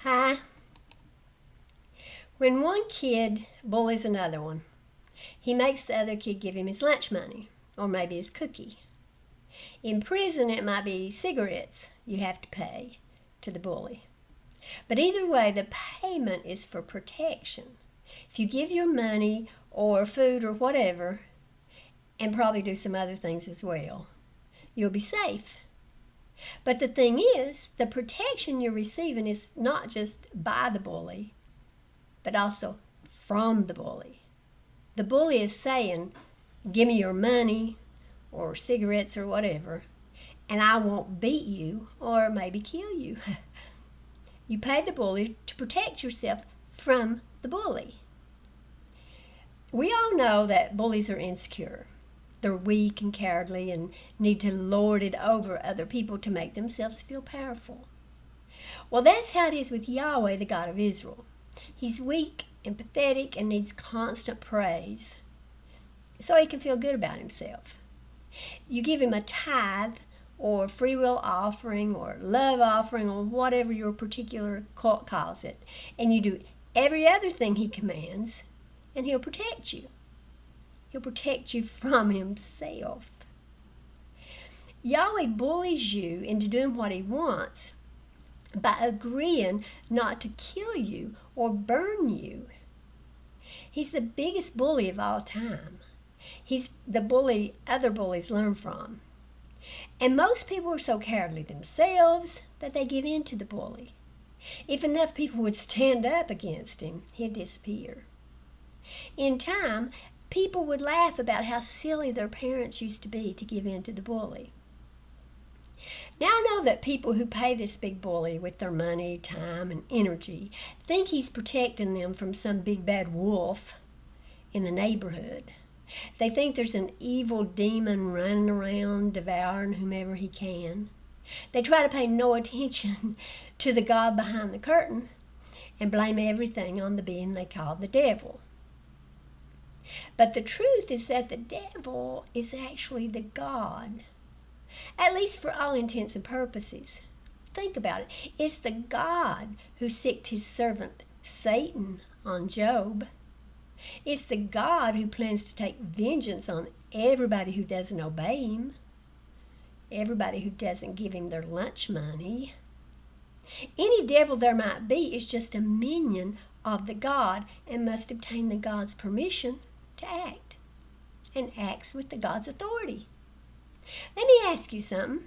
Hi. When one kid bullies another one, he makes the other kid give him his lunch money, or maybe his cookie. In prison, it might be cigarettes you have to pay to the bully. But either way, the payment is for protection. If you give your money or food or whatever, and probably do some other things as well, you'll be safe. But the thing is, the protection you're receiving is not just by the bully, but also from the bully. The bully is saying, give me your money or cigarettes or whatever, and I won't beat you or maybe kill you. You pay the bully to protect yourself from the bully. We all know that bullies are insecure. They're weak and cowardly and need to lord it over other people to make themselves feel powerful. Well, that's how it is with Yahweh, the God of Israel. He's weak and pathetic and needs constant praise so he can feel good about himself. You give him a tithe or freewill offering or love offering or whatever your particular cult calls it, and you do every other thing he commands, and he'll protect you. He'll protect you from himself. Yahweh bullies you into doing what he wants by agreeing not to kill you or burn you. He's the biggest bully of all time. He's the bully other bullies learn from. And most people are so cowardly themselves that they give in to the bully. If enough people would stand up against him, he'd disappear. In time, people would laugh about how silly their parents used to be to give in to the bully. Now I know that people who pay this big bully with their money, time, and energy think he's protecting them from some big bad wolf in the neighborhood. They think there's an evil demon running around devouring whomever he can. They try to pay no attention to the God behind the curtain and blame everything on the being they call the devil. But the truth is that the devil is actually the God, at least for all intents and purposes. Think about it. It's the God who sicked his servant Satan on Job. It's the God who plans to take vengeance on everybody who doesn't obey him, everybody who doesn't give him their lunch money. Any devil there might be is just a minion of the God and must obtain the God's permission to act, and acts with the God's authority. Let me ask you something.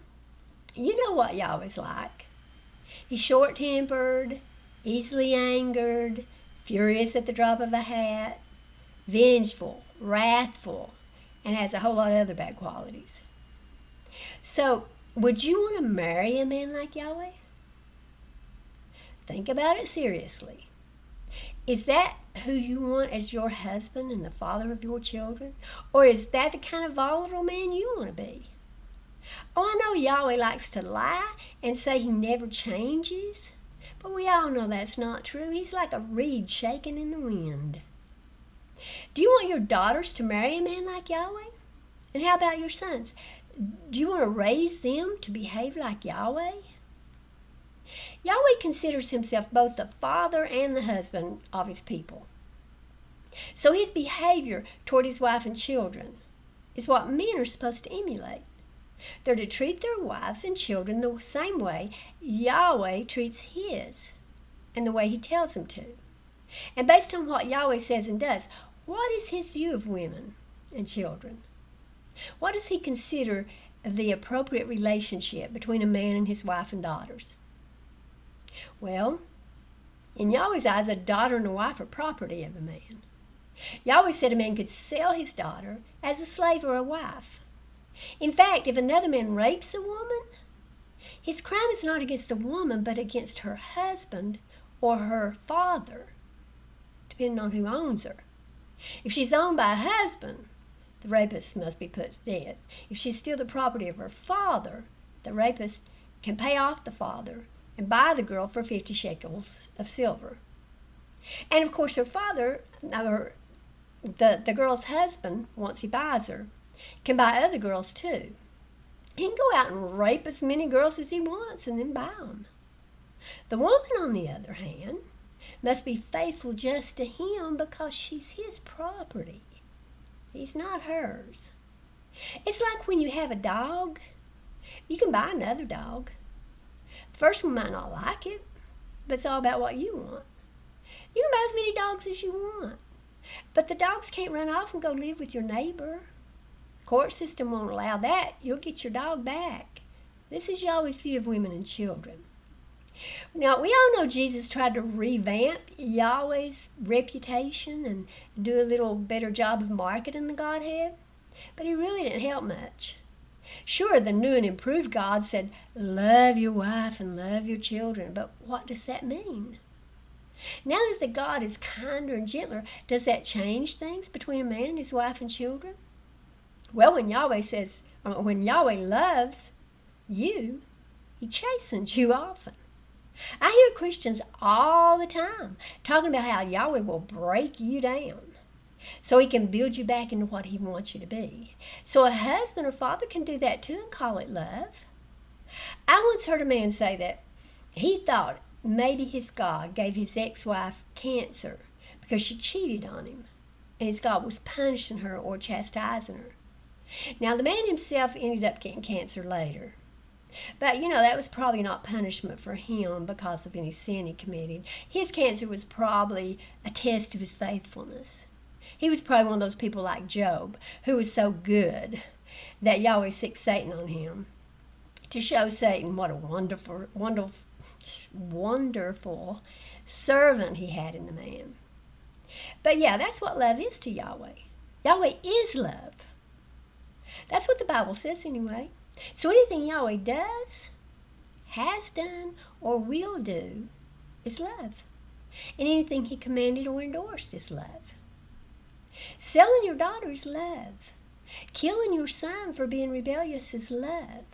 You know what Yahweh's like. He's short-tempered, easily angered, furious at the drop of a hat, vengeful, wrathful, and has a whole lot of other bad qualities. So, would you want to marry a man like Yahweh? Think about it seriously. Is that who you want as your husband and the father of your children? Or is that the kind of volatile man you want to be? Oh, I know Yahweh likes to lie and say he never changes, but we all know that's not true. He's like a reed shaking in the wind. Do you want your daughters to marry a man like Yahweh? And how about your sons? Do you want to raise them to behave like Yahweh? Yahweh considers himself both the father and the husband of his people. So his behavior toward his wife and children is what men are supposed to emulate. They're to treat their wives and children the same way Yahweh treats his, and the way he tells them to. And based on what Yahweh says and does, what is his view of women and children? What does he consider the appropriate relationship between a man and his wife and daughters? Well, in Yahweh's eyes, a daughter and a wife are property of a man. Yahweh said a man could sell his daughter as a slave or a wife. In fact, if another man rapes a woman, his crime is not against the woman, but against her husband or her father, depending on who owns her. If she's owned by a husband, the rapist must be put to death. If she's still the property of her father, the rapist can pay off the father and buy the girl for 50 shekels of silver. And of course her father, or the girl's husband, once he buys her, can buy other girls too. He can go out and rape as many girls as he wants and then buy them. The woman, on the other hand, must be faithful just to him because she's his property. He's not hers. It's like when you have a dog. You can buy another dog. The first one might not like it, but it's all about what you want. You can buy as many dogs as you want, but the dogs can't run off and go live with your neighbor. Court system won't allow that. You'll get your dog back. This is Yahweh's view of women and children. Now, we all know Jesus tried to revamp Yahweh's reputation and do a little better job of marketing the Godhead, but he really didn't help much. Sure, the new and improved God said, love your wife and love your children, but what does that mean? Now that the God is kinder and gentler, does that change things between a man and his wife and children? Well, when Yahweh loves you, he chastens you often. I hear Christians all the time talking about how Yahweh will break you down so he can build you back into what he wants you to be. So a husband or father can do that too and call it love. I once heard a man say that he thought maybe his God gave his ex-wife cancer because she cheated on him, and his God was punishing her or chastising her. Now, the man himself ended up getting cancer later. But, that was probably not punishment for him because of any sin he committed. His cancer was probably a test of his faithfulness. He was probably one of those people like Job, who was so good that Yahweh sicked Satan on him to show Satan what a wonderful servant he had in the man. But yeah, that's what love is to Yahweh. Yahweh is love. That's what the Bible says anyway. So anything Yahweh does, has done, or will do is love. And anything he commanded or endorsed is love. Selling your daughter is love. Killing your son for being rebellious is love.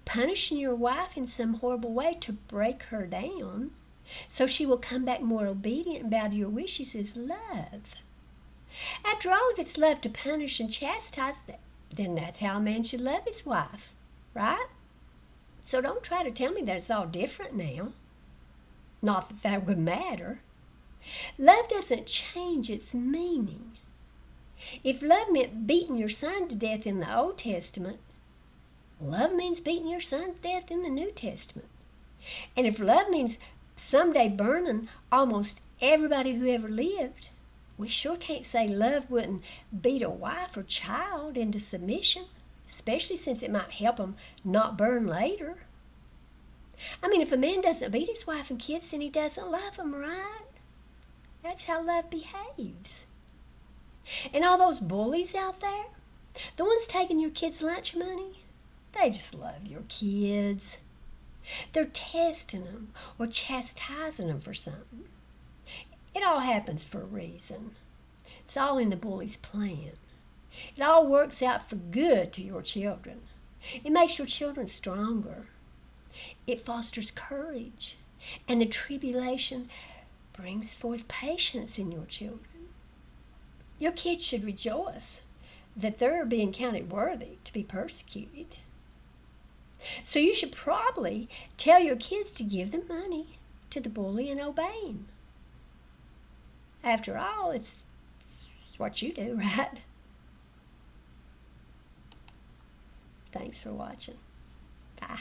Punishing your wife in some horrible way to break her down so she will come back more obedient and bow to your wishes is love. After all, if it's love to punish and chastise, then that's how a man should love his wife, right? So don't try to tell me that it's all different now. Not that that would matter. Love doesn't change its meaning. If love meant beating your son to death in the Old Testament, love means beating your son to death in the New Testament. And if love means someday burning almost everybody who ever lived, we sure can't say love wouldn't beat a wife or child into submission, especially since it might help them not burn later. I mean, if a man doesn't beat his wife and kids, then he doesn't love them, right? That's how love behaves. And all those bullies out there, the ones taking your kids' lunch money, they just love your kids. They're testing them or chastising them for something. It all happens for a reason. It's all in the bully's plan. It all works out for good to your children. It makes your children stronger. It fosters courage. And the tribulation brings forth patience in your children. Your kids should rejoice that they're being counted worthy to be persecuted. So you should probably tell your kids to give the money to the bully and obey him. After all, it's what you do, right? Thanks for watching. Bye.